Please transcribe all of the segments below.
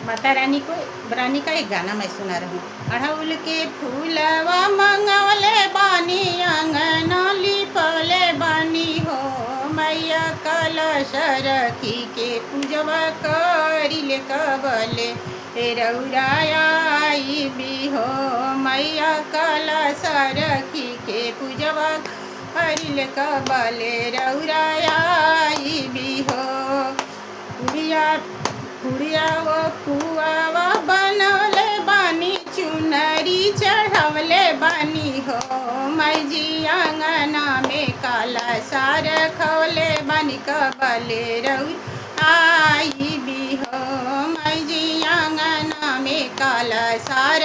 माता रानी का एक गाना मैं सुना रही हूँ। अड़हुल के फूलवा मंगवले बानी, अंगना लिपले बानी हो, मैया कलश रखी के पूजवा करिले कबले, रौरा आई भी हो, मैया कलश रखी के पूजवा करिले कबले, रौरा आई भी हो। पुड़िया वो पुआवा बनवले बानी, चुनरी चढ़वले बानी हो, माई जी अंगना में काला सार खवले बानी कबले, रौरा आई भी हो, माई जी अंगना में काला सार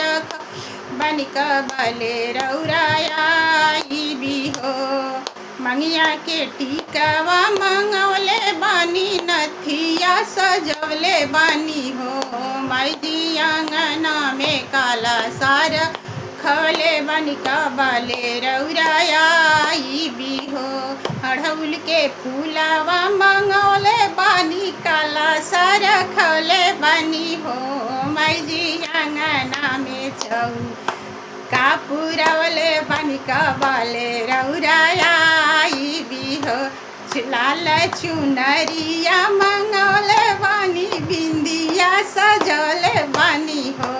बानी कबले, रौरा आई भी हो। मंगिया के टीकावा मंगवले बानी, नथिया सजवले बानी हो, माई जी अंगना में काला सार खवले बानी कबले, रौरा आई भी हो। अड़हुल के फूलावा मंगवले बानी, काला सार खवले बानी हो, माई जी अंगना में का पुरवले बानी कबले, रौरा आई भी हो। लाल चुनरिया मंगवले बानी, बिंदिया सजवले बानी हो,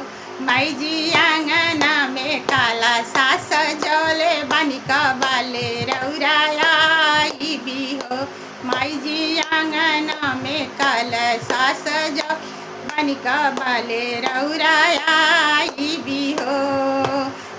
माई जी अंगना में काला सा सजवले बानी कबले, रौरा आई भी हो, माई जी अंगना में काला सा सजव बानी कबले, रौरा आई भी हो।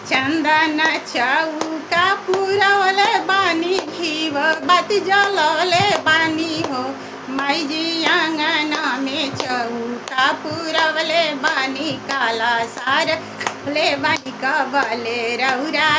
चंदन चौका पुरवले बानी, घीव बात जलवले बानी हो, माई जी अंगना में चौका पुरवले बानी, काला सार ले बानी कबले, रौरा